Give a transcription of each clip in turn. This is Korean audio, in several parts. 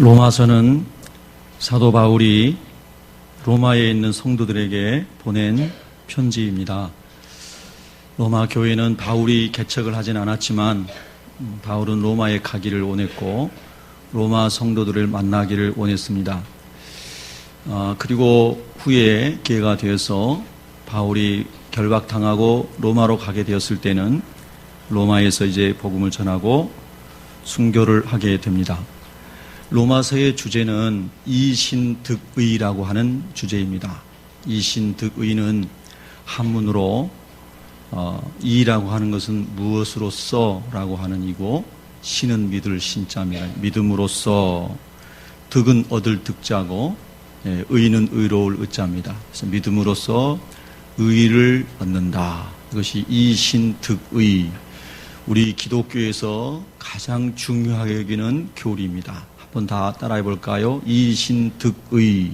로마서는 사도 바울이 로마에 있는 성도들에게 보낸 편지입니다. 로마 교회는 바울이 개척을 하진 않았지만 바울은 로마에 가기를 원했고 로마 성도들을 만나기를 원했습니다. 그리고 후에 기회가 되어서 바울이 결박당하고 로마로 가게 되었을 때는 로마에서 이제 복음을 전하고 순교를 하게 됩니다. 로마서의 주제는 이신득의라고 하는 주제입니다. 이신득의는 한문으로 이라고 하는 것은 무엇으로써 라고 하는 이고 신은 믿을 신자입니다. 믿음으로써, 득은 얻을 득자고 의는 의로울 의자입니다. 그래서 믿음으로써 의를 얻는다. 이것이 이신득의, 우리 기독교에서 가장 중요하게 여기는 교리입니다. 한번 다 따라해 볼까요? 이신득의.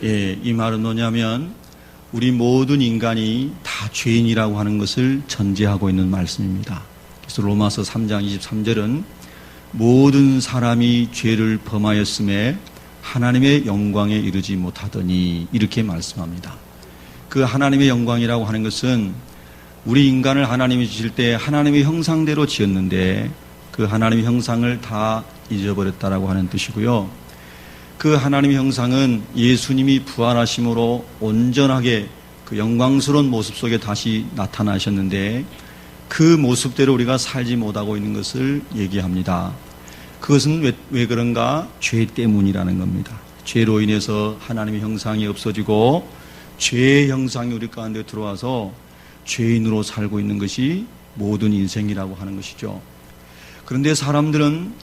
이 말은 뭐냐면 우리 모든 인간이 다 죄인이라고 하는 것을 전제하고 있는 말씀입니다. 그래서 로마서 3장 23절은 모든 사람이 죄를 범하였음에 하나님의 영광에 이르지 못하더니 이렇게 말씀합니다. 그 하나님의 영광이라고 하는 것은 우리 인간을 하나님이 지을 때 하나님의 형상대로 지었는데 그 하나님의 형상을 다 잊어버렸다라고 하는 뜻이고요. 그 하나님의 형상은 예수님이 부활하심으로 온전하게 그 영광스러운 모습 속에 다시 나타나셨는데 그 모습대로 우리가 살지 못하고 있는 것을 얘기합니다. 그것은 왜 그런가? 죄 때문이라는 겁니다. 죄로 인해서 하나님의 형상이 없어지고 죄의 형상이 우리 가운데 들어와서 죄인으로 살고 있는 것이 모든 인생이라고 하는 것이죠. 그런데 사람들은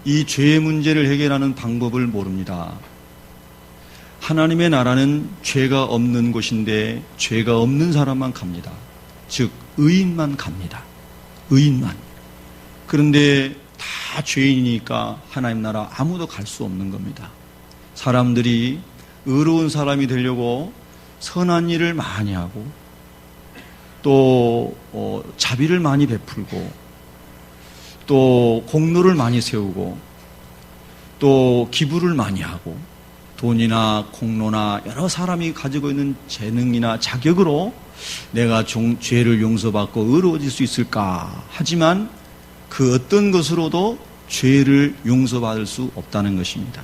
이 죄의 문제를 해결하는 방법을 모릅니다. 하나님의 나라는 죄가 없는 곳인데 죄가 없는 사람만 갑니다. 즉 의인만 갑니다. 의인만. 그런데 다 죄인이니까 하나님 나라 아무도 갈 수 없는 겁니다. 사람들이 의로운 사람이 되려고 선한 일을 많이 하고 또 자비를 많이 베풀고 또 공로를 많이 세우고 또 기부를 많이 하고 돈이나 공로나 여러 사람이 가지고 있는 재능이나 자격으로 내가 죄를 용서받고 의로워질 수 있을까? 하지만 그 어떤 것으로도 죄를 용서받을 수 없다는 것입니다.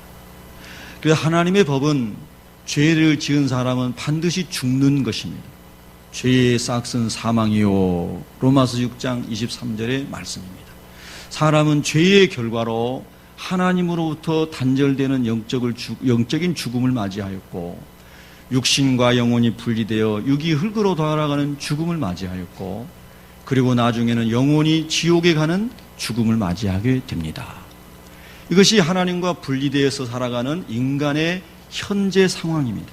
그래서 하나님의 법은 죄를 지은 사람은 반드시 죽는 것입니다. 죄의 싹은 사망이요. 로마서 6장 23절의 말씀입니다. 사람은 죄의 결과로 하나님으로부터 단절되는 영적인 죽음을 맞이하였고 육신과 영혼이 분리되어 육이 흙으로 돌아가는 죽음을 맞이하였고 그리고 나중에는 영혼이 지옥에 가는 죽음을 맞이하게 됩니다. 이것이 하나님과 분리되어서 살아가는 인간의 현재 상황입니다.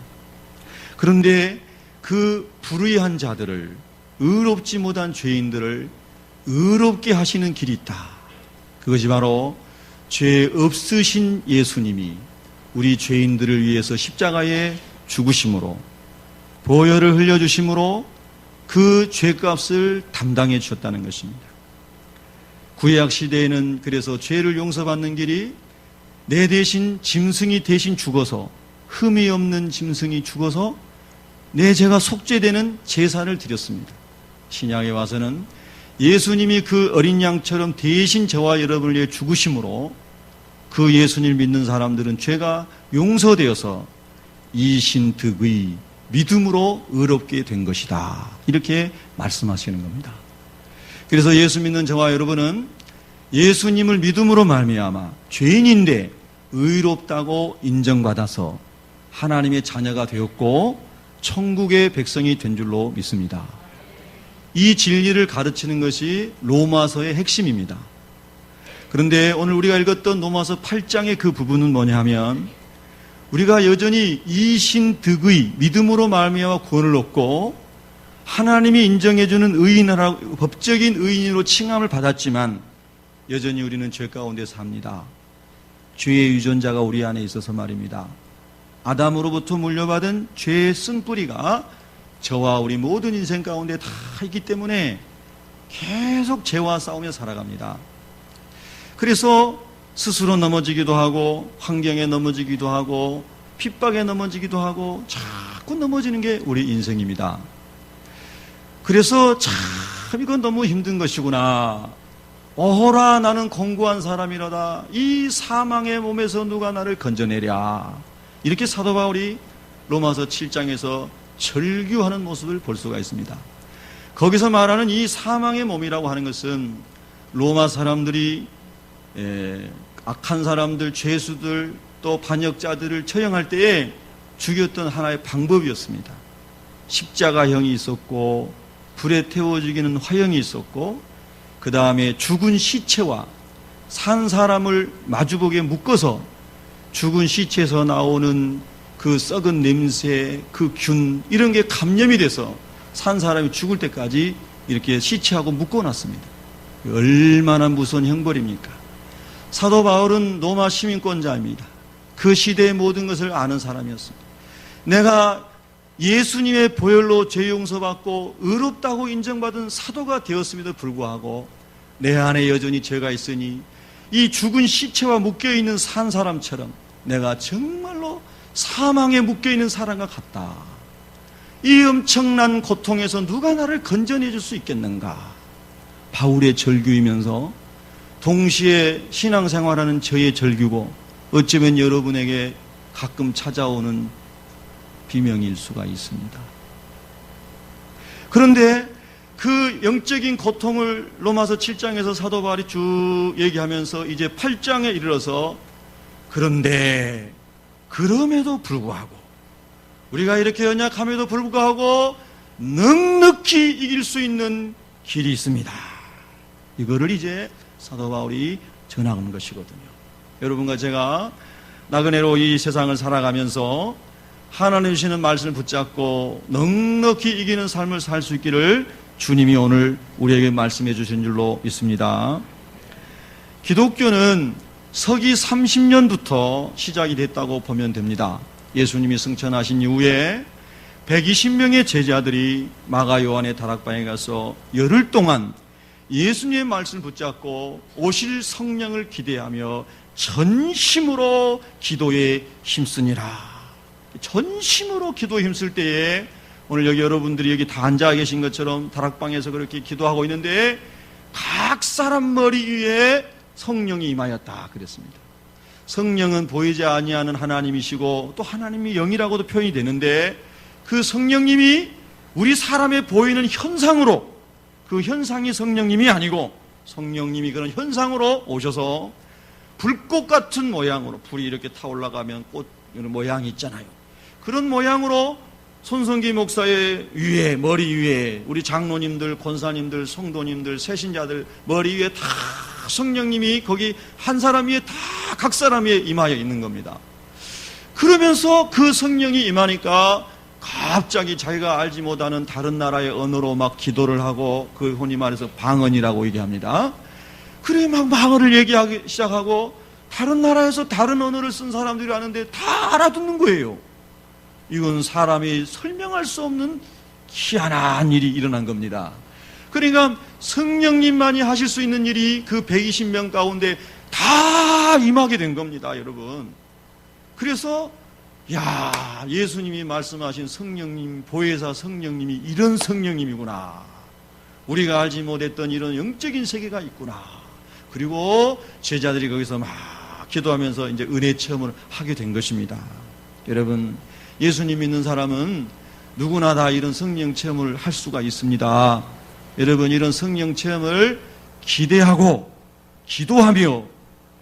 그런데 그 불의한 자들을, 의롭지 못한 죄인들을 의롭게 하시는 길이 있다. 그것이 바로 죄 없으신 예수님이 우리 죄인들을 위해서 십자가에 죽으심으로 보혈을 흘려주심으로 그 죄값을 담당해 주셨다는 것입니다. 구약 시대에는 그래서 죄를 용서받는 길이 내 대신 짐승이 대신 죽어서 흠이 없는 짐승이 죽어서 내 죄가 속죄되는 제사를 드렸습니다. 신약에 와서는 예수님이 그 어린 양처럼 대신 저와 여러분을 위해 죽으심으로 그 예수님을 믿는 사람들은 죄가 용서되어서 이신득의 믿음으로 의롭게 된 것이다. 이렇게 말씀하시는 겁니다. 그래서 예수 믿는 저와 여러분은 예수님을 믿음으로 말미암아 죄인인데 의롭다고 인정받아서 하나님의 자녀가 되었고 천국의 백성이 된 줄로 믿습니다. 이 진리를 가르치는 것이 로마서의 핵심입니다. 그런데 오늘 우리가 읽었던 로마서 8장의 그 부분은 뭐냐 하면 우리가 여전히 이신득의 믿음으로 말미암아 구원을 얻고 하나님이 인정해주는 의인이라고 법적인 의인으로 칭함을 받았지만 여전히 우리는 죄 가운데 삽니다. 죄의 유전자가 우리 안에 있어서 말입니다. 아담으로부터 물려받은 죄의 쓴뿌리가 저와 우리 모든 인생 가운데 다 있기 때문에 계속 죄와 싸우며 살아갑니다. 그래서 스스로 넘어지기도 하고 환경에 넘어지기도 하고 핍박에 넘어지기도 하고 자꾸 넘어지는 게 우리 인생입니다. 그래서 참 이건 너무 힘든 것이구나. 어허라 나는 공고한 사람이로다. 이 사망의 몸에서 누가 나를 건져내랴. 이렇게 사도 바울이 로마서 7장에서 절규하는 모습을 볼 수가 있습니다. 거기서 말하는 이 사망의 몸이라고 하는 것은 로마 사람들이 악한 사람들, 죄수들, 또 반역자들을 처형할 때에 죽였던 하나의 방법이었습니다. 십자가형이 있었고 불에 태워 죽이는 화형이 있었고 그 다음에 죽은 시체와 산 사람을 마주보게 묶어서 죽은 시체에서 나오는 그 썩은 냄새, 그 균 이런 게 감염이 돼서 산 사람이 죽을 때까지 이렇게 시체하고 묶어놨습니다. 얼마나 무서운 형벌입니까? 사도 바울은 로마 시민권자입니다. 그 시대의 모든 것을 아는 사람이었습니다. 내가 예수님의 보혈로 죄 용서받고 의롭다고 인정받은 사도가 되었음에도 불구하고 내 안에 여전히 죄가 있으니 이 죽은 시체와 묶여있는 산 사람처럼 내가 정말로 사망에 묶여있는 사람과 같다. 이 엄청난 고통에서 누가 나를 건져내줄 수 있겠는가? 바울의 절규이면서 동시에 신앙생활하는 저의 절규고 어쩌면 여러분에게 가끔 찾아오는 비명일 수가 있습니다. 그런데 그 영적인 고통을 로마서 7장에서 사도 바울이 쭉 얘기하면서 이제 8장에 이르러서 그런데 그럼에도 불구하고 우리가 이렇게 연약함에도 불구하고 넉넉히 이길 수 있는 길이 있습니다. 이거를 이제 사도 바울이 전하는 것이거든요. 여러분과 제가 나그네로 이 세상을 살아가면서 하나님 주시는 말씀을 붙잡고 넉넉히 이기는 삶을 살 수 있기를 주님이 오늘 우리에게 말씀해 주신 줄로 있습니다. 기독교는 서기 30년부터 시작이 됐다고 보면 됩니다. 예수님이 승천하신 이후에 120명의 제자들이 마가 요한의 다락방에 가서 열흘 동안 예수님의 말씀을 붙잡고 오실 성령을 기대하며 전심으로 기도에 힘쓰니라. 전심으로 기도에 힘쓸 때에 오늘 여기 여러분들이 여기 다 앉아 계신 것처럼 다락방에서 그렇게 기도하고 있는데 각 사람 머리 위에 성령이 임하였다 그랬습니다. 성령은 보이지 아니하는 하나님이시고 또 하나님이 영이라고도 표현이 되는데 그 성령님이 우리 사람의 보이는 현상으로 그 현상이 성령님이 아니고 성령님이 그런 현상으로 오셔서 불꽃 같은 모양으로 불이 이렇게 타올라가면 꽃 모양이 있잖아요. 그런 모양으로 손성기 목사의 위에 머리 위에 우리 장로님들, 권사님들, 성도님들, 새신자들 머리 위에 다 성령님이 거기 한 사람 위에 다 각 사람 위에 임하여 있는 겁니다. 그러면서 그 성령이 임하니까 갑자기 자기가 알지 못하는 다른 나라의 언어로 막 기도를 하고 그 흔히 말해서 방언이라고 얘기합니다. 그래 막 방언을 얘기하기 시작하고 다른 나라에서 다른 언어를 쓴 사람들이 아는데 다 알아듣는 거예요. 이건 사람이 설명할 수 없는 희한한 일이 일어난 겁니다. 그러니까 성령님만이 하실 수 있는 일이 그 120명 가운데 다 임하게 된 겁니다, 여러분. 그래서 예수님이 말씀하신 성령님, 보혜사 성령님이 이런 성령님이구나. 우리가 알지 못했던 이런 영적인 세계가 있구나. 그리고 제자들이 거기서 막 기도하면서 이제 은혜 체험을 하게 된 것입니다. 여러분, 예수님 믿는 사람은 누구나 다 이런 성령 체험을 할 수가 있습니다. 여러분, 이런 성령 체험을 기대하고 기도하며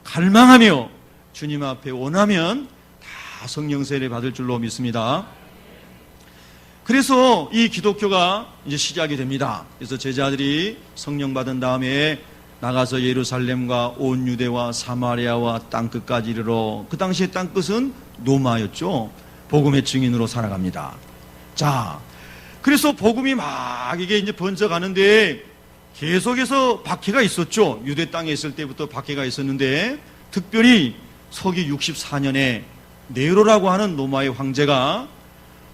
갈망하며 주님 앞에 원하면 다 성령 세례 받을 줄로 믿습니다. 그래서 이 기독교가 이제 시작이 됩니다. 그래서 제자들이 성령 받은 다음에 나가서 예루살렘과 온 유대와 사마리아와 땅끝까지 이르러, 그 당시에 땅끝은 로마였죠. 복음의 증인으로 살아갑니다. 자, 그래서 복음이 막 이게 이제 번져가는데 계속해서 박해가 있었죠. 유대 땅에 있을 때부터 박해가 있었는데 특별히 서기 64년에 네로라고 하는 로마의 황제가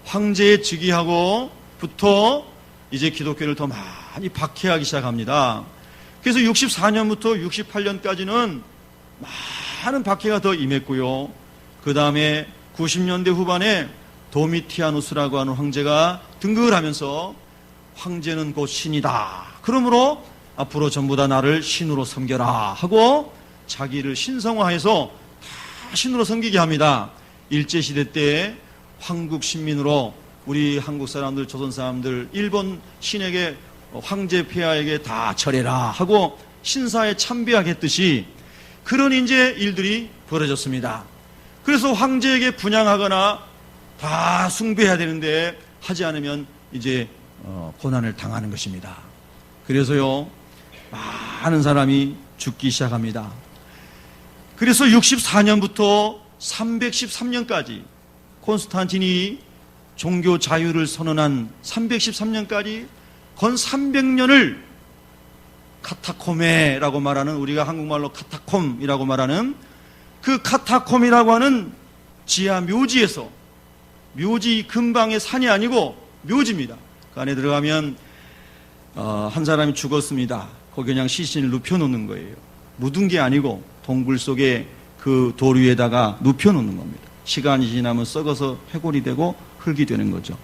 황제의 즉위하고부터 이제 기독교를 더 많이 박해하기 시작합니다. 그래서 64년부터 68년까지는 많은 박해가 더 임했고요. 그 다음에 90년대 후반에 도미티아누스라고 하는 황제가 등극을 하면서 황제는 곧 신이다. 그러므로 앞으로 전부 다 나를 신으로 섬겨라 하고 자기를 신성화해서 다 신으로 섬기게 합니다. 일제시대 때 황국 신민으로 우리 한국 사람들, 조선 사람들, 일본 신에게 황제 폐하에게 다 절해라 하고 신사에 참배하겠듯이 그런 이제 일들이 벌어졌습니다. 그래서 황제에게 분양하거나 다 숭배해야 되는데 하지 않으면 이제 고난을 당하는 것입니다. 그래서요, 많은 사람이 죽기 시작합니다. 그래서 64년부터 313년까지 콘스탄틴이 종교 자유를 선언한 313년까지 건 300년을 카타콤에라고 말하는, 우리가 한국말로 카타콤이라고 말하는 그 카타콤이라고 하는 지하 묘지에서, 묘지 근방의 산이 아니고 묘지입니다. 그 안에 들어가면 한 사람이 죽었습니다. 거기 그냥 시신을 눕혀놓는 거예요. 묻은 게 아니고 동굴 속에 그 돌 위에다가 눕혀놓는 겁니다. 시간이 지나면 썩어서 해골이 되고 흙이 되는 거죠.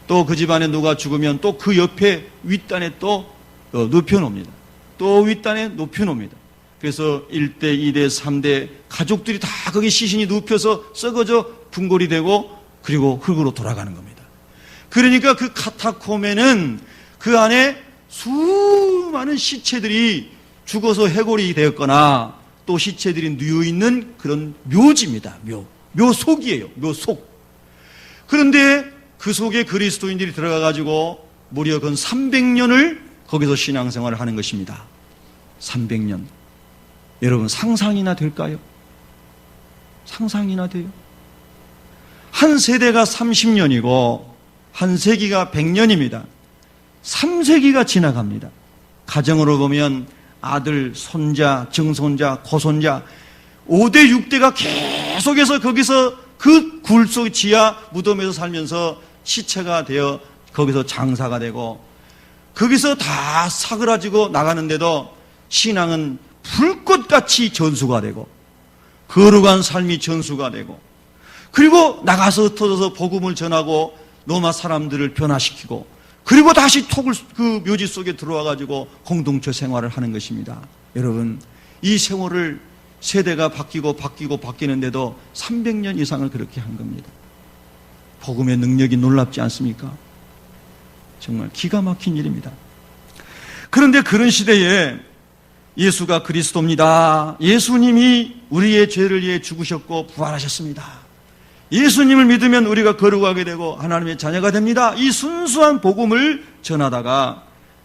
또 그 집안에 누가 죽으면 또 그 옆에 윗단에 또 눕혀놓습니다. 또 윗단에 눕혀놓습니다. 그래서 1대, 2대, 3대 가족들이 다 거기 시신이 눕혀서 썩어져 궁궐이 되고 그리고 흙으로 돌아가는 겁니다. 그러니까 그 카타콤에는 그 안에 수많은 시체들이 죽어서 해골이 되었거나 또 시체들이 누워있는 그런 묘지입니다. 묘속이에요. 묘속. 그런데 그 속에 그리스도인들이 들어가가지고 무려 건 300년을 거기서 신앙생활을 하는 것입니다. 300년. 여러분 상상이나 될까요? 상상이나 돼요? 한 세대가 30년이고 한 세기가 100년입니다. 3세기가 지나갑니다. 가정으로 보면 아들, 손자, 증손자, 고손자 5대, 6대가 계속해서 거기서 그 굴 속 지하 무덤에서 살면서 시체가 되어 거기서 장사가 되고 거기서 다 사그라지고 나가는데도 신앙은 불꽃같이 전수가 되고 거룩한 삶이 전수가 되고 그리고 나가서 흩어져서 복음을 전하고 로마 사람들을 변화시키고 그리고 다시 그 묘지 속에 들어와가지고 공동체 생활을 하는 것입니다. 여러분, 이 세월을 세대가 바뀌는데도 300년 이상을 그렇게 한 겁니다. 복음의 능력이 놀랍지 않습니까? 정말 기가 막힌 일입니다. 그런데 그런 시대에 예수가 그리스도입니다. 예수님이 우리의 죄를 위해 죽으셨고 부활하셨습니다. 예수님을 믿으면 우리가 거룩하게 되고 하나님의 자녀가 됩니다. 이 순수한 복음을 전하다가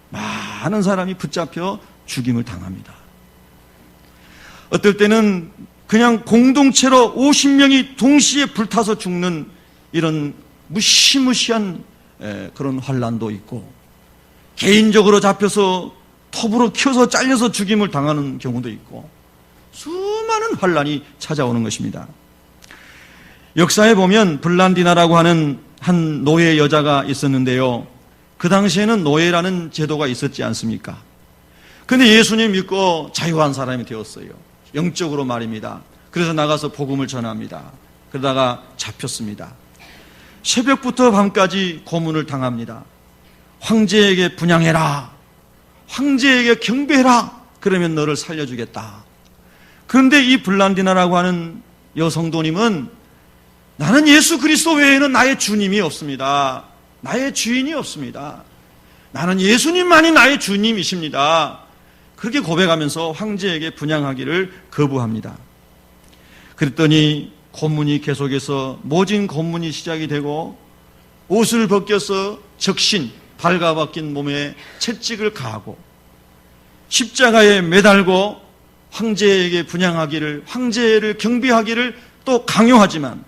많은 사람이 붙잡혀 죽임을 당합니다. 어떨 때는 그냥 공동체로 50명이 동시에 불타서 죽는 이런 무시무시한 그런 환난도 있고 개인적으로 잡혀서 톱으로 켜서 잘려서 죽임을 당하는 경우도 있고 수많은 환난이 찾아오는 것입니다. 역사에 보면 블란디나라고 하는 한 노예 여자가 있었는데요. 그 당시에는 노예라는 제도가 있었지 않습니까? 그런데 예수님 믿고 자유한 사람이 되었어요. 영적으로 말입니다. 그래서 나가서 복음을 전합니다. 그러다가 잡혔습니다. 새벽부터 밤까지 고문을 당합니다. 황제에게 분양해라. 황제에게 경배해라. 그러면 너를 살려주겠다. 그런데 이 블란디나라고 하는 여성도님은 나는 예수 그리스도 외에는 나의 주님이 없습니다. 나의 주인이 없습니다. 나는 예수님만이 나의 주님이십니다. 그렇게 고백하면서 황제에게 분양하기를 거부합니다. 그랬더니 고문이 계속해서 모진 고문이 시작이 되고 옷을 벗겨서 적신, 발가벗긴 몸에 채찍을 가하고 십자가에 매달고 황제에게 분양하기를, 황제를 경배하기를 또 강요하지만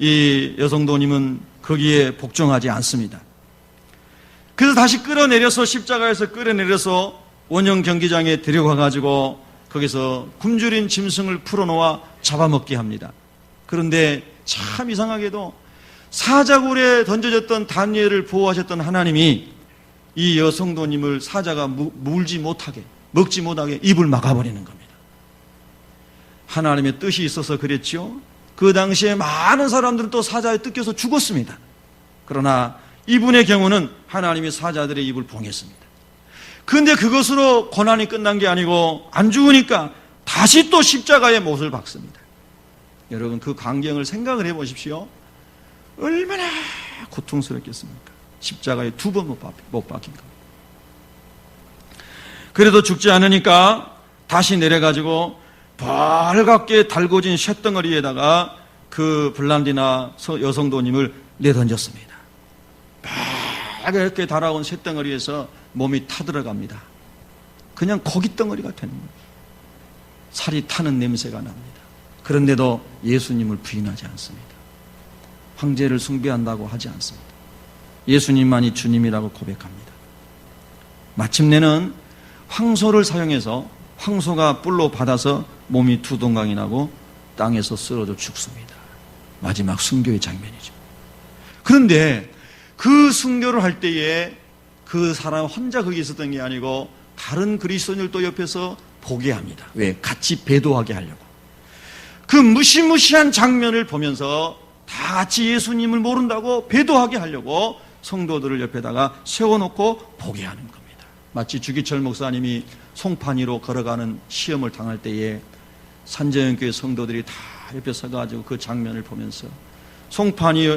이 여성도님은 거기에 복종하지 않습니다. 그래서 다시 끌어내려서 십자가에서 끌어내려서 원형 경기장에 데려가가지고 거기서 굶주린 짐승을 풀어놓아 잡아먹게 합니다. 그런데 참 이상하게도 사자굴에 던져졌던 다니엘을 보호하셨던 하나님이 이 여성도님을 사자가 물지 못하게, 먹지 못하게 입을 막아버리는 겁니다. 하나님의 뜻이 있어서 그랬죠. 그 당시에 많은 사람들은 또 사자에 뜯겨서 죽었습니다. 그러나 이분의 경우는 하나님이 사자들의 입을 봉했습니다. 그런데 그것으로 고난이 끝난 게 아니고 안 죽으니까 다시 또 십자가에 못을 박습니다. 여러분, 그 광경을 생각을 해보십시오. 얼마나 고통스럽겠습니까? 십자가에 2번 못 박힌 겁니다. 그래도 죽지 않으니까 다시 내려가지고 벌겋게 달궈진 쇳덩어리에다가 그 블란디나 여성도님을 내던졌습니다. 벌겋게 달아온 쇳덩어리에서 몸이 타들어갑니다. 그냥 고깃덩어리가 되는 거예요. 살이 타는 냄새가 납니다. 그런데도 예수님을 부인하지 않습니다. 황제를 숭배한다고 하지 않습니다. 예수님만이 주님이라고 고백합니다. 마침내는 황소를 사용해서 황소가 뿔로 받아서 몸이 2동강이 나고 땅에서 쓰러져 죽습니다. 마지막 순교의 장면이죠. 그런데 그 순교를 할 때에 그 사람 혼자 거기 있었던 게 아니고 다른 그리스도인들도 옆에서 보게 합니다. 왜? 같이 배도하게 하려고. 그 무시무시한 장면을 보면서 다 같이 예수님을 모른다고 배도하게 하려고 성도들을 옆에다가 세워놓고 보게 하는 겁니다. 마치 주기철 목사님이 송파니로 걸어가는 시험을 당할 때에 산재연교회 성도들이 다 옆에 서가지고 그 장면을 보면서 송파니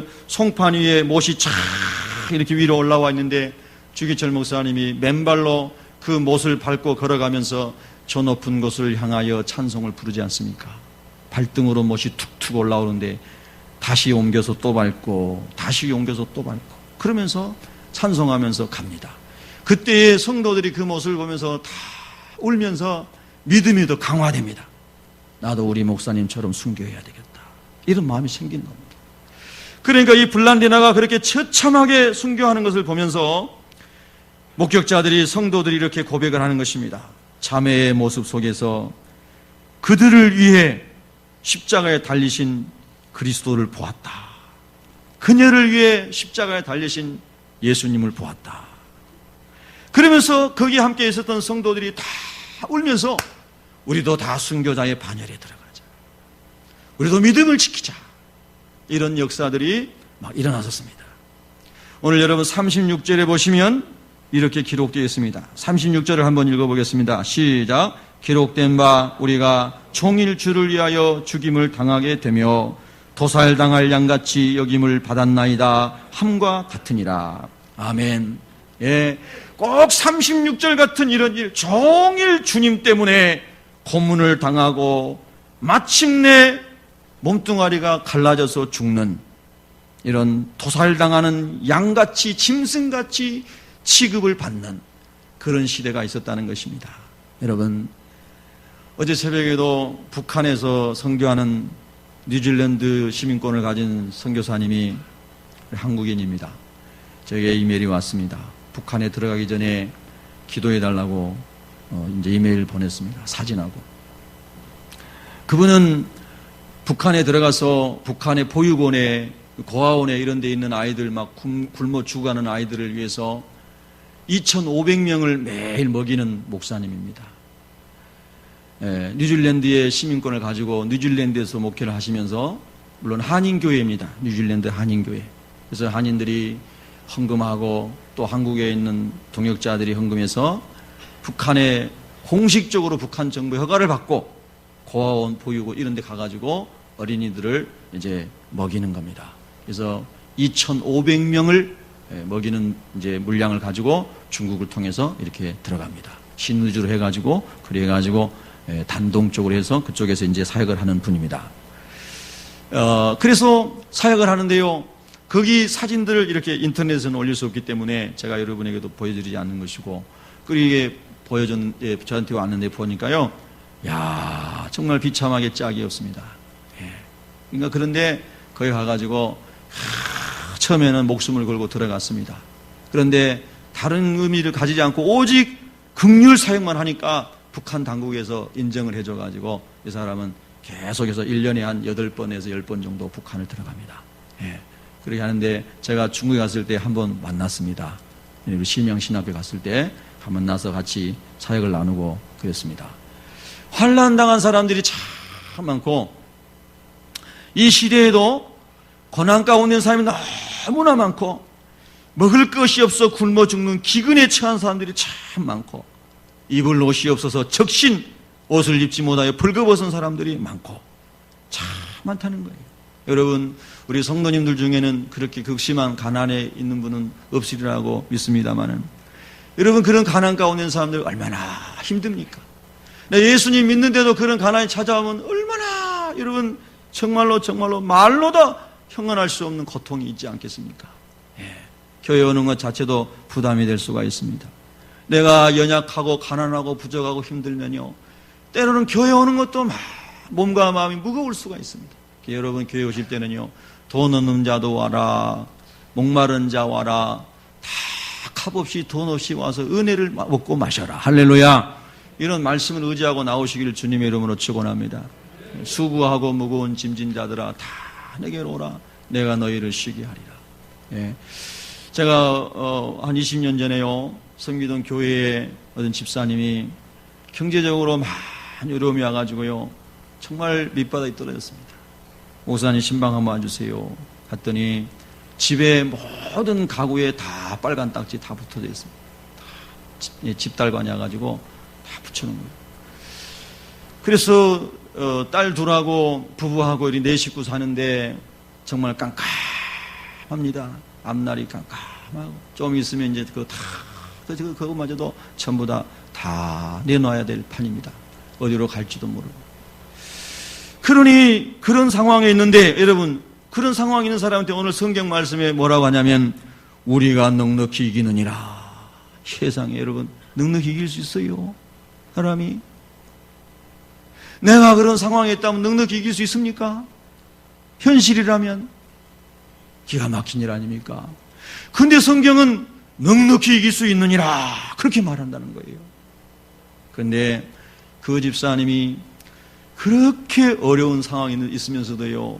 위에 못이 쫙 이렇게 위로 올라와 있는데 주기철 목사님이 맨발로 그 못을 밟고 걸어가면서 저 높은 곳을 향하여 찬송을 부르지 않습니까? 발등으로 못이 툭툭 올라오는데 다시 옮겨서 또 밟고 다시 옮겨서 또 밟고 그러면서 찬송하면서 갑니다. 그때의 성도들이 그 모습을 보면서 다 울면서 믿음이 더 강화됩니다. 나도 우리 목사님처럼 순교해야 되겠다. 이런 마음이 생긴 겁니다. 그러니까 이 블란디나가 그렇게 처참하게 순교하는 것을 보면서 목격자들이 성도들이 이렇게 고백을 하는 것입니다. 자매의 모습 속에서 그들을 위해 십자가에 달리신 그리스도를 보았다. 그녀를 위해 십자가에 달리신 예수님을 보았다. 그러면서 거기 함께 있었던 성도들이 다 울면서 우리도 다 순교자의 반열에 들어가자. 우리도 믿음을 지키자. 이런 역사들이 막 일어났었습니다. 오늘 여러분 36절에 보시면 이렇게 기록되어 있습니다. 36절을 한번 읽어보겠습니다. 시작. 기록된 바 우리가 종일 주를 위하여 죽임을 당하게 되며 도살당할 양같이 여김을 받았나이다 함과 같으니라. 아멘. 예, 꼭 36절 같은 이런 일, 종일 주님 때문에 고문을 당하고 마침내 몸뚱아리가 갈라져서 죽는 이런 도살당하는 양같이 짐승같이 취급을 받는 그런 시대가 있었다는 것입니다. 여러분, 어제 새벽에도 북한에서 선교하는 뉴질랜드 시민권을 가진 선교사님이 한국인입니다. 저에게 이메일이 왔습니다. 북한에 들어가기 전에 기도해달라고 이제 이메일 보냈습니다. 사진하고. 그분은 북한에 들어가서 북한의 보육원에 고아원에 이런 데 있는 아이들 막 굶어 죽어가는 아이들을 위해서 2,500명을 매일 먹이는 목사님입니다. 예, 뉴질랜드의 시민권을 가지고 뉴질랜드에서 목회를 하시면서 물론 한인교회입니다. 뉴질랜드 한인교회. 그래서 한인들이 헌금하고 또 한국에 있는 동역자들이 헌금해서 북한에 공식적으로 북한 정부의 허가를 받고 고아원, 보육원 이런 데 가가지고 어린이들을 이제 먹이는 겁니다. 그래서 2,500명을 먹이는 이제 물량을 가지고 중국을 통해서 이렇게 들어갑니다. 신의주로 해가지고, 그래가지고 단동적으로 해서 그쪽에서 이제 사역을 하는 분입니다. 그래서 사역을 하는데요. 거기 사진들을 이렇게 인터넷에는 올릴 수 없기 때문에 제가 여러분에게도 보여드리지 않는 것이고, 그리게 저한테 왔는데 보니까요. 야, 정말 비참하게 짝이 없습니다. 예. 그러니까 그런데 거기 가가지고 처음에는 목숨을 걸고 들어갔습니다. 그런데 다른 의미를 가지지 않고 오직 긍휼 사역만 하니까 북한 당국에서 인정을 해줘가지고 이 사람은 계속해서 1년에 한 8번에서 10번 정도 북한을 들어갑니다. 예. 그렇게 하는데 제가 중국에 갔을 때 한번 만났습니다. 우리 실명신학교 갔을 때 한번 만나서 같이 사역을 나누고 그랬습니다. 환난 당한 사람들이 참 참 많고, 이 시대에도 고난 가운데 있는 사람이 너무나 많고, 먹을 것이 없어 굶어 죽는 기근에 처한 사람들이 참 많고, 입을 옷이 없어서 적신 옷을 입지 못하여 벌거벗은 사람들이 많고 참 많다는 거예요. 여러분, 우리 성도님들 중에는 그렇게 극심한 가난에 있는 분은 없으리라고 믿습니다만은, 여러분, 그런 가난 가운데 있는 사람들 얼마나 힘듭니까? 예수님 믿는데도 그런 가난이 찾아오면 얼마나 여러분 정말로 말로도 형언할 수 없는 고통이 있지 않겠습니까? 교회 오는 것 자체도 부담이 될 수가 있습니다. 내가 연약하고 가난하고 부족하고 힘들면요, 때로는 교회 오는 것도 몸과 마음이 무거울 수가 있습니다. 여러분, 교회 오실 때는요, 돈 없는 자도 와라, 목마른 자 와라, 다 값없이 돈 없이 와서 은혜를 먹고 마셔라. 할렐루야. 이런 말씀을 의지하고 나오시기를 주님의 이름으로 축원합니다. 수고하고 무거운 짐진 자들아 다 내게로 오라. 내가 너희를 쉬게 하리라. 예. 제가 한 20년 전에요, 섬기던 교회에 어떤 집사님이 경제적으로 많이 어려움이 와가지고요, 정말 밑바닥에 떨어졌습니다. 목사님 신방 한번 와주세요. 갔더니 집에 모든 가구에 다 빨간 딱지 다 붙어져 있습니다. 집달관이 와가지고 다 붙여놓은 거예요. 그래서 딸 둘하고 부부하고 우리 4식구 사는데 정말 깜깜합니다. 앞날이 깜깜하고, 좀 있으면 이제 그거마저도 전부 다 내놔야 될 판입니다. 어디로 갈지도 모르고. 그러니 그런 상황에 있는데, 여러분, 그런 상황에 있는 사람한테 오늘 성경 말씀에 뭐라고 하냐면, 우리가 넉넉히 이기느니라. 세상에 여러분, 넉넉히 이길 수 있어요? 사람이? 내가 그런 상황에 있다면 넉넉히 이길 수 있습니까? 현실이라면 기가 막힌 일 아닙니까? 근데 성경은 넉넉히 이길 수 있느니라 그렇게 말한다는 거예요. 근데 그 집사님이 그렇게 어려운 상황이 있으면서도요,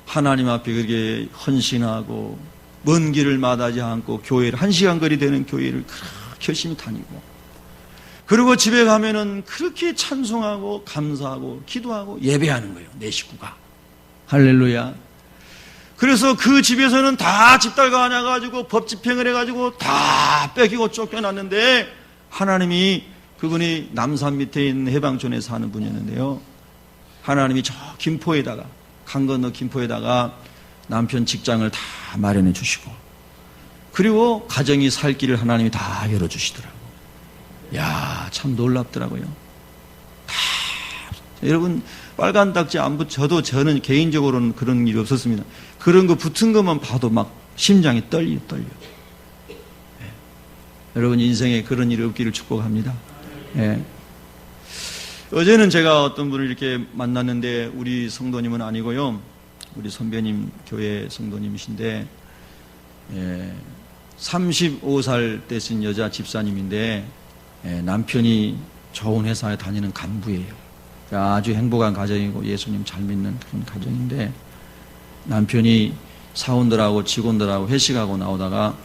하나님 앞에 그렇게 헌신하고 먼 길을 마다하지 않고 교회를, 1시간 거리 되는 교회를 그렇게 열심히 다니고, 그리고 집에 가면은 그렇게 찬송하고 감사하고 기도하고 예배하는 거예요, 내 식구가. 할렐루야. 그래서 그 집에서는 다 집달가 하냐가지고 법 집행을 해가지고 다 뺏기고 쫓겨났는데, 하나님이, 그분이 남산 밑에 있는 해방촌에 사는 분이었는데요, 하나님이 저 김포에다가, 강 건너 김포에다가 남편 직장을 다 마련해 주시고, 그리고 가정이 살 길을 하나님이 다 열어주시더라고요. 야, 참 놀랍더라고요. 다. 여러분, 빨간 딱지 안 붙여도 저는 개인적으로는 그런 일이 없었습니다. 그런 거 붙은 것만 봐도 막 심장이 떨려. 예. 여러분, 인생에 그런 일이 없기를 축복합니다. 예. 어제는 제가 어떤 분을 이렇게 만났는데, 우리 성도님은 아니고요, 우리 선배님 교회 성도님이신데, 35살 되신 여자 집사님인데, 남편이 좋은 회사에 다니는 간부예요. 아주 행복한 가정이고 예수님 잘 믿는 그런 가정인데, 남편이 사원들하고 직원들하고 회식하고 나오다가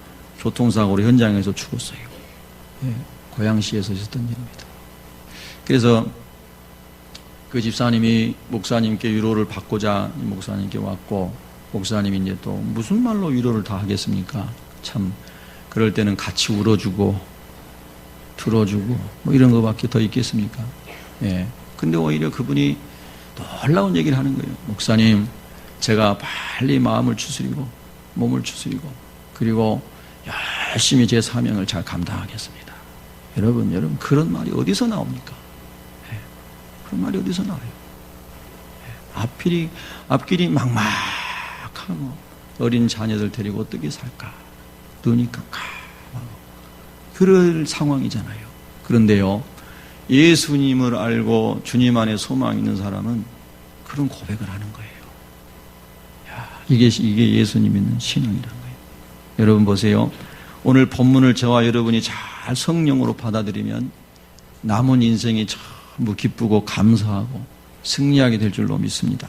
교통사고로 현장에서 죽었어요. 고양시에서 있었던 일입니다. 그래서 그 집사님이 목사님께 위로를 받고자 목사님께 왔고, 목사님이 이제 또 무슨 말로 위로를 다 하겠습니까? 참 그럴 때는 같이 울어주고 들어주고 뭐 이런 거밖에 더 있겠습니까? 예. 근데 오히려 그분이 놀라운 얘기를 하는 거예요. 목사님, 제가 빨리 마음을 추스리고 몸을 추스리고 그리고 열심히 제 사명을 잘 감당하겠습니다. 여러분 그런 말이 어디서 나옵니까? 예. 그런 말이 어디서 나와요? 예. 앞길이 막막하고 어린 자녀들 데리고 어떻게 살까? 눈이 깜깜하고 그럴 상황이잖아요. 그런데요, 예수님을 알고 주님 안에 소망이 있는 사람은 그런 고백을 하는 거예요. 야, 이게 예수님 믿는 신앙이라는 거예요. 여러분 보세요. 오늘 본문을 저와 여러분이 잘 성령으로 받아들이면 남은 인생이 전부 기쁘고 감사하고 승리하게 될 줄로 믿습니다.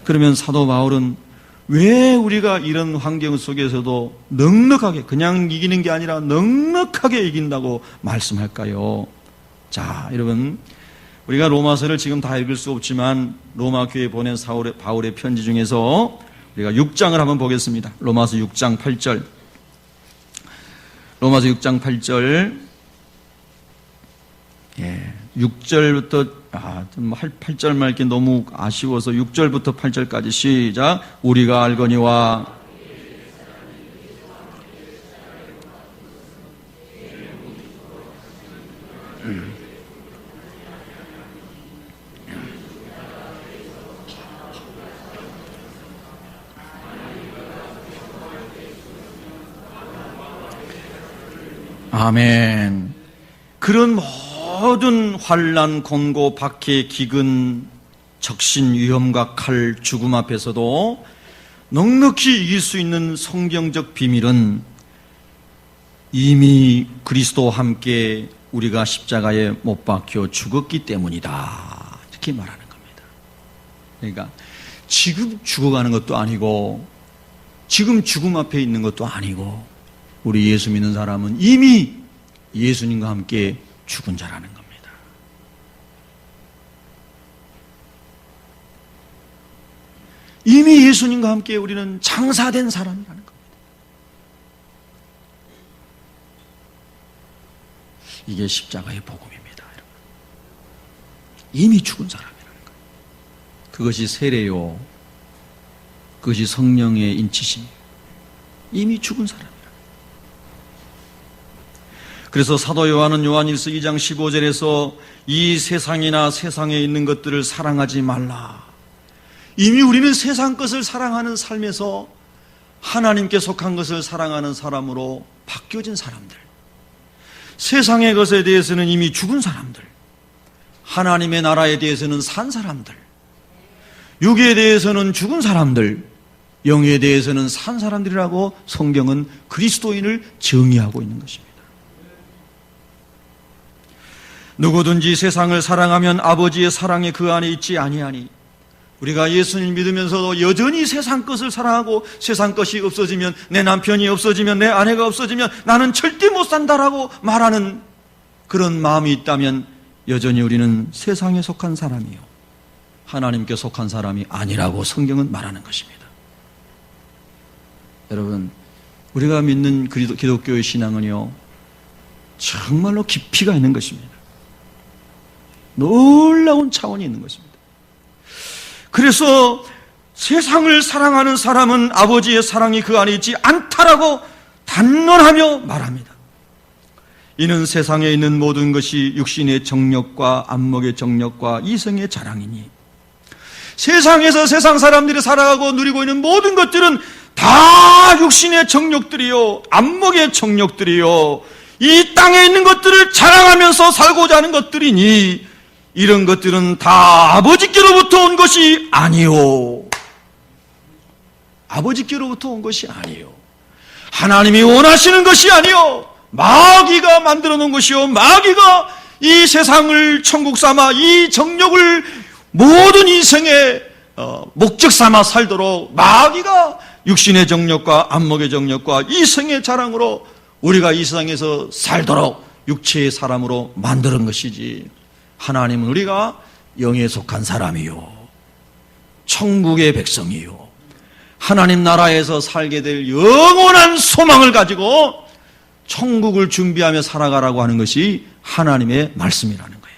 그러면 사도 바울은 왜 우리가 이런 환경 속에서도 넉넉하게, 그냥 이기는 게 아니라 넉넉하게 이긴다고 말씀할까요? 자, 여러분, 우리가 로마서를 지금 다 읽을 수 없지만 로마 교회에 보낸 바울의 편지 중에서 우리가 6장을 한번 보겠습니다. 로마서 6장 8절. 로마서 6장 8절. 6절부터 8절만 읽기 너무 아쉬워서 6절부터 8절까지 시작. 우리가 알거니와 아멘. 그런 모든 환난, 곤고, 박해, 기근, 적신, 위험과 칼, 죽음 앞에서도 넉넉히 이길 수 있는 성경적 비밀은 이미 그리스도와 함께 우리가 십자가에 못 박혀 죽었기 때문이다. 이렇게 말하는 겁니다. 그러니까 지금 죽어가는 것도 아니고 지금 죽음 앞에 있는 것도 아니고 우리 예수 믿는 사람은 이미 예수님과 함께 죽은 자라는 겁니다. 이미 예수님과 함께 우리는 장사된 사람이라는 겁니다. 이게 십자가의 복음입니다. 여러분. 이미 죽은 사람이라는 거예요. 그것이 세례요. 그것이 성령의 인치심이에요. 이미 죽은 사람. 그래서 사도 요한은 요한일서 2장 15절에서 이 세상이나 세상에 있는 것들을 사랑하지 말라. 이미 우리는 세상 것을 사랑하는 삶에서 하나님께 속한 것을 사랑하는 사람으로 바뀌어진 사람들. 세상의 것에 대해서는 이미 죽은 사람들. 하나님의 나라에 대해서는 산 사람들. 육에 대해서는 죽은 사람들. 영에 대해서는 산 사람들이라고 성경은 그리스도인을 정의하고 있는 것입니다. 누구든지 세상을 사랑하면 아버지의 사랑이 그 안에 있지 아니하니 우리가 예수님 믿으면서도 여전히 세상 것을 사랑하고 세상 것이 없어지면 내 남편이 없어지면 내 아내가 없어지면 나는 절대 못 산다라고 말하는 그런 마음이 있다면 여전히 우리는 세상에 속한 사람이요 하나님께 속한 사람이 아니라고 성경은 말하는 것입니다. 여러분, 우리가 믿는 기독교의 신앙은요 정말로 깊이가 있는 것입니다. 놀라운 차원이 있는 것입니다. 그래서 세상을 사랑하는 사람은 아버지의 사랑이 그 안에 있지 않다라고 단언하며 말합니다. 이는 세상에 있는 모든 것이 육신의 정욕과 안목의 정욕과 이성의 자랑이니 세상에서 세상 사람들이 살아가고 누리고 있는 모든 것들은 다 육신의 정욕들이요 안목의 정욕들이요 이 땅에 있는 것들을 자랑하면서 살고자 하는 것들이니 이런 것들은 다 아버지께로부터 온 것이 아니요. 아버지께로부터 온 것이 아니요. 하나님이 원하시는 것이 아니요. 마귀가 만들어 놓은 것이요. 마귀가 이 세상을 천국 삼아 이 정욕을 모든 인생의 목적 삼아 살도록 마귀가 육신의 정욕과 안목의 정욕과 이성의 자랑으로 우리가 이 세상에서 살도록 육체의 사람으로 만드는 것이지 하나님은 우리가 영에 속한 사람이요 천국의 백성이요 하나님 나라에서 살게 될 영원한 소망을 가지고 천국을 준비하며 살아가라고 하는 것이 하나님의 말씀이라는 거예요.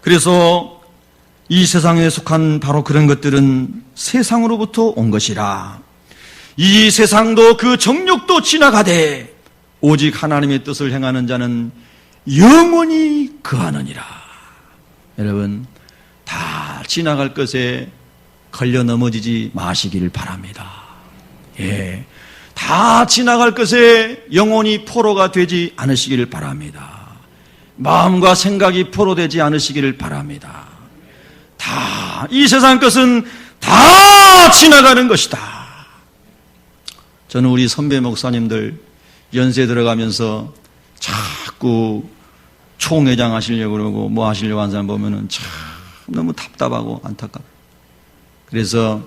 그래서 이 세상에 속한 바로 그런 것들은 세상으로부터 온 것이라 이 세상도 그 정욕도 지나가되 오직 하나님의 뜻을 행하는 자는 영원히 거하느니라. 여러분, 다 지나갈 것에 걸려 넘어지지 마시기를 바랍니다. 다 지나갈 것에 영혼이 포로가 되지 않으시기를 바랍니다. 마음과 생각이 포로되지 않으시기를 바랍니다. 다, 이 세상 것은 다 지나가는 것이다. 저는 우리 선배 목사님들 연세 들어가면서 자꾸 총회장 하시려고 그러고 뭐 하시려고 하는 사람 보면은 참 너무 답답하고 안타깝고 그래서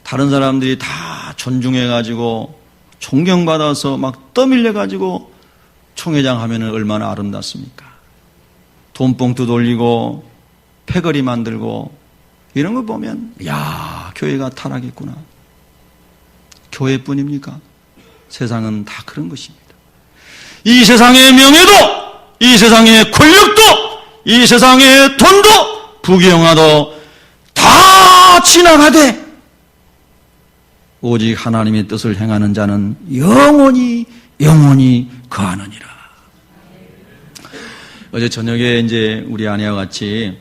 다른 사람들이 다 존중해가지고 존경받아서 막 떠밀려가지고 총회장 하면은 얼마나 아름답습니까? 돈봉투 돌리고 패거리 만들고 이런 거 보면 야, 교회가 타락했구나. 교회뿐입니까? 세상은 다 그런 것입니다. 이 세상의 명예도, 이 세상의 권력도, 이 세상의 돈도, 부귀영화도 다 지나가되 오직 하나님의 뜻을 행하는 자는 영원히 거하느니라. 어제 저녁에 이제 우리 아내와 같이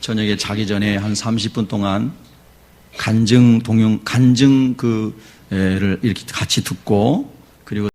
저녁에 자기 전에 한 30분 동안 간증 를 이렇게 같이 듣고 그리고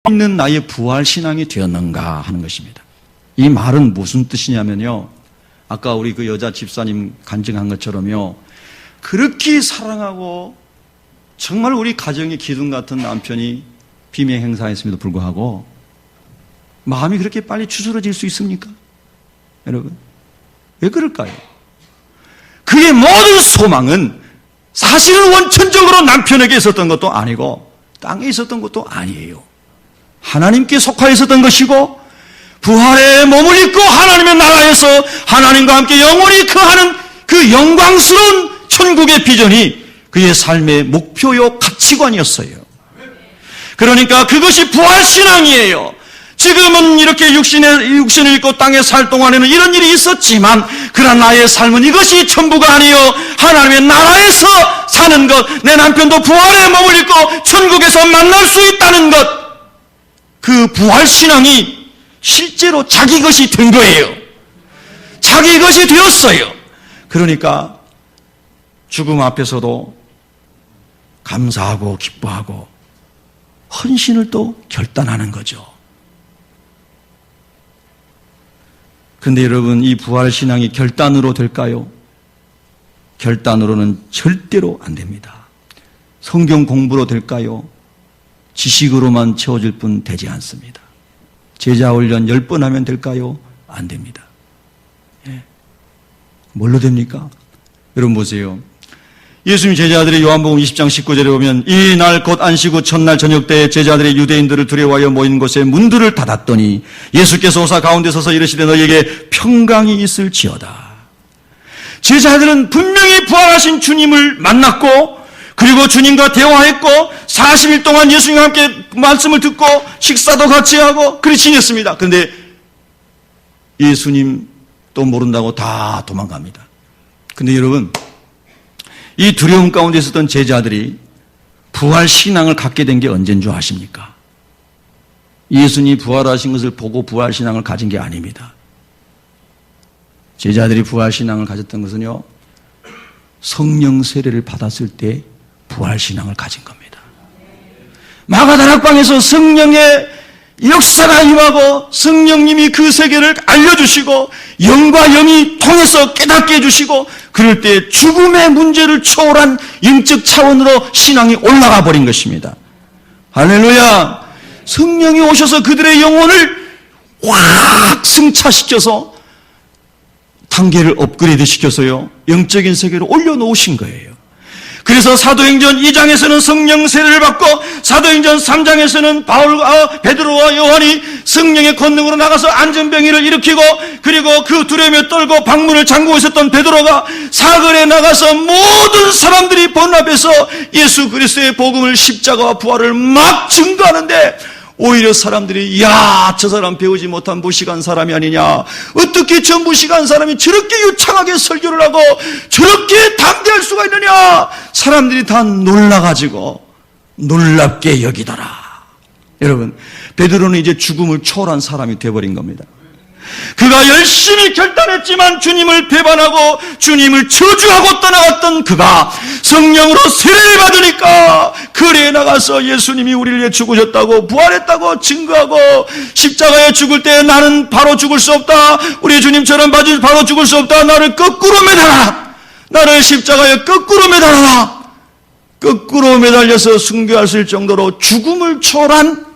있는 나의 부활신앙이 되었는가 하는 것입니다. 이 말은 무슨 뜻이냐면요, 아까 우리 그 여자 집사님 간증한 것처럼요, 그렇게 사랑하고 정말 우리 가정의 기둥 같은 남편이 비명 행사했음에도 불구하고 마음이 그렇게 빨리 추스러질 수 있습니까? 여러분, 왜 그럴까요? 그의 모든 소망은 사실은 원천적으로 남편에게 있었던 것도 아니고 땅에 있었던 것도 아니에요. 하나님께 속하여 있었던 것이고 부활의 몸을 입고 하나님의 나라에서 하나님과 함께 영원히 거하는 그 영광스러운 천국의 비전이 그의 삶의 목표요 가치관이었어요. 그러니까 그것이 부활신앙이에요. 지금은 이렇게 육신을 입고 땅에 살 동안에는 이런 일이 있었지만 그러나 나의 삶은 이것이 전부가 아니요 하나님의 나라에서 사는 것, 내 남편도 부활의 몸을 입고 천국에서 만날 수 있다는 것, 그 부활신앙이 실제로 자기 것이 된 거예요. 자기 것이 되었어요. 그러니까 죽음 앞에서도 감사하고 기뻐하고 헌신을 또 결단하는 거죠. 그런데 여러분, 이 부활신앙이 결단으로 될까요? 결단으로는 절대로 안 됩니다. 성경 공부로 될까요? 지식으로만 채워질 뿐 되지 않습니다. 제자 훈련 10번 하면 될까요? 안 됩니다. 예. 뭘로 됩니까? 여러분 보세요. 예수님 제자들이 요한복음 20장 19절에 보면 이 날 곧 안식 후 첫날 저녁 때에 제자들이 유대인들을 두려워하여 모인 곳에 문들을 닫았더니 예수께서 오사 가운데 서서 이르시되 너희에게 평강이 있을지어다. 제자들은 분명히 부활하신 주님을 만났고 그리고 주님과 대화했고 40일 동안 예수님과 함께 말씀을 듣고 식사도 같이 하고 그리 지냈습니다. 그런데 예수님 또 모른다고 다 도망갑니다. 근데 여러분, 이 두려움 가운데 있었던 제자들이 부활 신앙을 갖게 된 게 언제인 줄 아십니까? 예수님이 부활하신 것을 보고 부활 신앙을 가진 게 아닙니다. 제자들이 부활 신앙을 가졌던 것은요, 성령 세례를 받았을 때 부활 신앙을 가진 겁니다. 마가다락방에서 성령의 역사가 임하고 성령님이 그 세계를 알려주시고 영과 영이 통해서 깨닫게 해주시고 그럴 때 죽음의 문제를 초월한 영적 차원으로 신앙이 올라가 버린 것입니다. 할렐루야. 성령이 오셔서 그들의 영혼을 확 승차시켜서 단계를 업그레이드 시켜서요, 영적인 세계로 올려놓으신 거예요. 그래서 사도행전 2장에서는 성령 세례를 받고 사도행전 3장에서는 베드로와 요한이 성령의 권능으로 나가서 안전병이를 일으키고 그리고 그 두려움에 떨고 방문을 잠그고 있었던 베드로가 사거리에 나가서 모든 사람들이 번합해서 예수 그리스도의 복음을 십자가와 부활을 막 증거하는데 오히려 사람들이 야, 저 사람 배우지 못한 무식한 사람이 아니냐, 어떻게 저 무식한 사람이 저렇게 유창하게 설교를 하고 저렇게 담대할 수가 있느냐, 사람들이 다 놀라가지고 놀랍게 여기더라. 여러분, 베드로는 이제 죽음을 초월한 사람이 되어버린 겁니다. 그가 열심히 결단했지만 주님을 배반하고 주님을 저주하고 떠나갔던 그가 성령으로 세례를 받으니까 거리에 나가서 예수님이 우리를 위해 죽으셨다고 부활했다고 증거하고 십자가에 죽을 때 나는 바로 죽을 수 없다, 우리 주님처럼 바로 죽을 수 없다, 나를 거꾸로 매달아라, 나를 십자가에 거꾸로 매달아라, 거꾸로 매달려서 순교하실 정도로 죽음을 초월한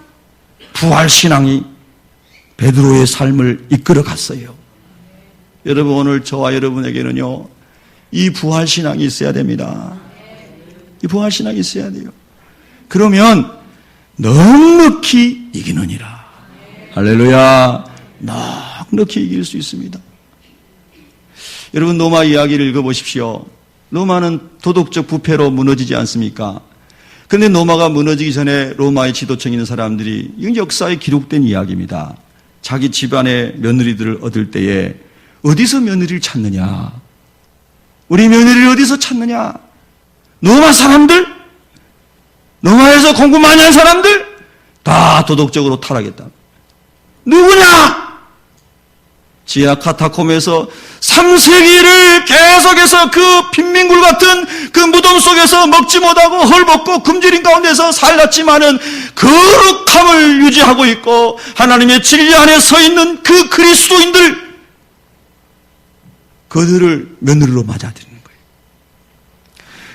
부활신앙이 베드로의 삶을 이끌어 갔어요. 여러분, 오늘 저와 여러분에게는요, 이 부활신앙이 있어야 됩니다. 이 부활신앙이 있어야 돼요. 그러면 넉넉히 이기느니라. 할렐루야. 넉넉히 이길 수 있습니다. 여러분, 로마 이야기를 읽어보십시오. 로마는 도덕적 부패로 무너지지 않습니까? 그런데 로마가 무너지기 전에 로마의 지도층에 있는 사람들이, 이건 역사에 기록된 이야기입니다. 자기 집안의 며느리들을 얻을 때에 어디서 며느리를 찾느냐, 우리 며느리를 어디서 찾느냐, 로마 사람들, 로마에서 공부 많이 한 사람들 다 도덕적으로 타락했다. 누구냐? 지하 카타콤에서 3세기를 계속해서 그 貧민굴 같은 그 무덤 속에서 먹지 못하고 헐벗고 굶주린 가운데서 살았지만은 그 거룩함을 유지하고 있고 하나님의 진리 안에 서 있는 그 그리스도인들, 그들을 며느리로 맞아들이는 거예요.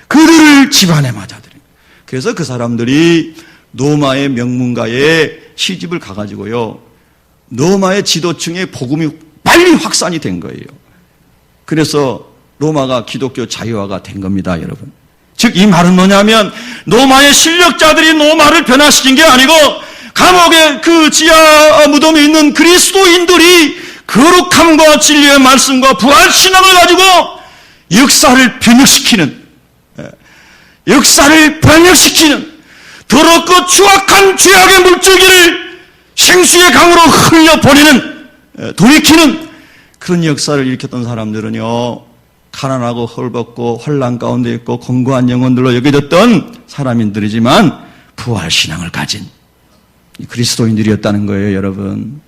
그들을 집안에 맞아들이는 거예요. 그래서 그 사람들이 로마의 명문가의 시집을 가가지고요, 로마의 지도층에 복음이 빨리 확산이 된 거예요. 그래서 로마가 기독교 자유화가 된 겁니다, 여러분. 즉 이 말은 뭐냐면 로마의 실력자들이 로마를 변화시킨 게 아니고 감옥의 그 지하 무덤에 있는 그리스도인들이 거룩함과 진리의 말씀과 부활신앙을 가지고 역사를 변혁시키는 더럽고 추악한 죄악의 물줄기를 생수의 강으로 흘려버리는, 돌이키는 그런 역사를 일으켰던 사람들은요, 가난하고 헐벗고 혼란 가운데 있고 공고한 영혼들로 여겨졌던 사람들이지만 부활신앙을 가진 그리스도인들이었다는 거예요, 여러분.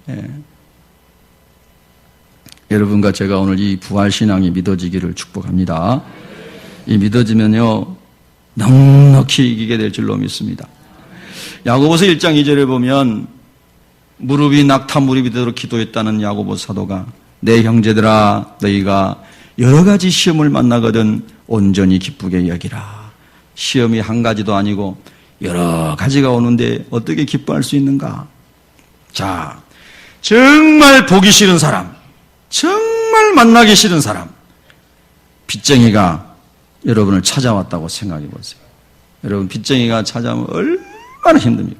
예. 여러분과 제가 오늘 이 부활신앙이 믿어지기를 축복합니다. 이 믿어지면요, 넉넉히 이기게 될 줄로 믿습니다. 야고보서 1장 2절에 보면 무릎이 낙타 무릎이 되도록 기도했다는 야고보 사도가, 내 형제들아 너희가 여러 가지 시험을 만나거든 온전히 기쁘게 여기라. 시험이 한 가지도 아니고 여러 가지가 오는데 어떻게 기뻐할 수 있는가? 자, 정말 보기 싫은 사람, 정말 만나기 싫은 사람, 빚쟁이가 여러분을 찾아왔다고 생각해 보세요. 여러분, 빚쟁이가 찾아오면 얼마나 힘듭니까?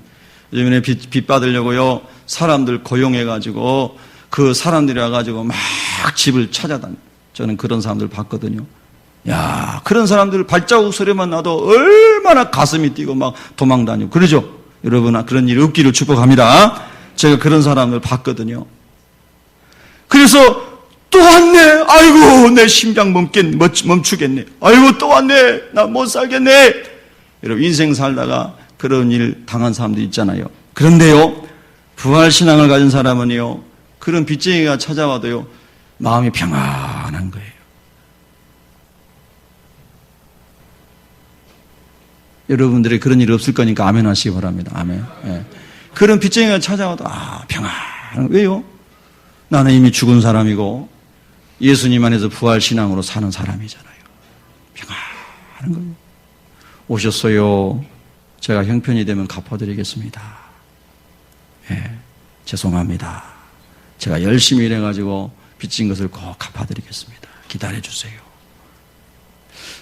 요즘에 빚 받으려고요, 사람들 고용해가지고 그 사람들이 와가지고 막 집을 찾아다녀. 저는 그런 사람들 봤거든요. 야, 그런 사람들 발자국 소리만 나도 얼마나 가슴이 뛰고 막 도망다니고 그러죠. 여러분, 그런 일이 없기를 축복합니다. 제가 그런 사람들 봤거든요. 그래서 또 왔네. 아이고, 내 심장 멈추겠네. 아이고, 또 왔네. 나 못 살겠네. 여러분, 인생 살다가 그런 일 당한 사람들 있잖아요. 그런데요, 부활신앙을 가진 사람은요, 그런 빚쟁이가 찾아와도요, 마음이 평안한 거예요. 여러분들이 그런 일 없을 거니까 아멘 하시기 바랍니다. 아멘. 예. 그런 빚쟁이가 찾아와도 평안. 왜요? 나는 이미 죽은 사람이고 예수님 안에서 부활신앙으로 사는 사람이잖아요. 평안한 거예요. 오셨어요. 제가 형편이 되면 갚아드리겠습니다. 예. 죄송합니다. 제가 열심히 일해가지고 빚진 것을 꼭 갚아드리겠습니다. 기다려주세요.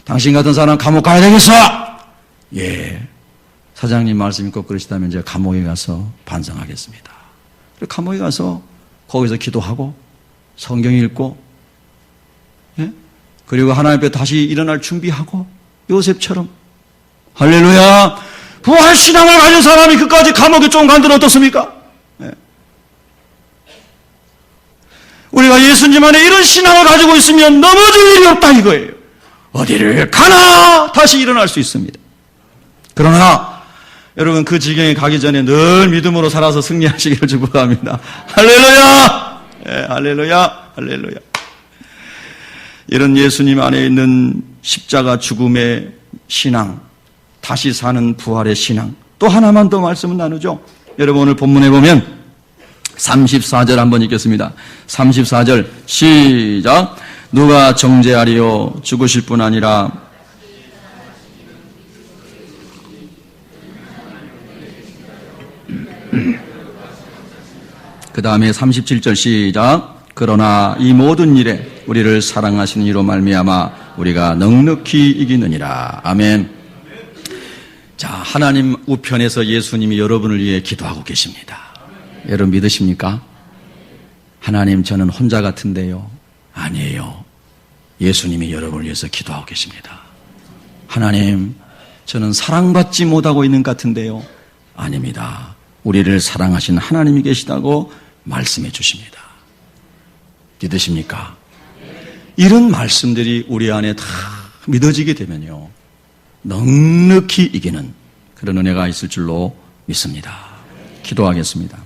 당신 같은 사람 감옥 가야 되겠어? 예. 사장님 말씀이 꼭 그러시다면 제가 감옥에 가서 반성하겠습니다. 감옥에 가서 거기서 기도하고 성경 읽고, 예? 그리고 하나님 앞에 다시 일어날 준비하고 요셉처럼. 할렐루야. 부활신앙을 가진 사람이 그까지 감옥에 쫑간들 어떻습니까? 예. 우리가 예수님 안에 이런 신앙을 가지고 있으면 넘어질 일이 없다 이거예요. 어디를 가나 다시 일어날 수 있습니다. 그러나 여러분, 그 지경에 가기 전에 늘 믿음으로 살아서 승리하시기를 축복합니다. 할렐루야! 예, 할렐루야! 할렐루야! 이런 예수님 안에 있는 십자가 죽음의 신앙, 다시 사는 부활의 신앙, 또 하나만 더 말씀을 나누죠. 여러분, 오늘 본문에 보면 34절 한번 읽겠습니다. 34절 시작. 누가 정죄하리요? 죽으실 뿐 아니라 그 다음에 37절 시작. 그러나 이 모든 일에 우리를 사랑하시는 이로 말미암아 우리가 넉넉히 이기느니라. 아멘. 자, 하나님 우편에서 예수님이 여러분을 위해 기도하고 계십니다. 여러분 믿으십니까? 하나님, 저는 혼자 같은데요. 아니에요. 예수님이 여러분을 위해서 기도하고 계십니다. 하나님, 저는 사랑받지 못하고 있는 것 같은데요. 아닙니다. 우리를 사랑하신 하나님이 계시다고 말씀해 주십니다. 믿으십니까? 이런 말씀들이 우리 안에 다 믿어지게 되면요, 넉넉히 이기는 그런 은혜가 있을 줄로 믿습니다. 기도하겠습니다.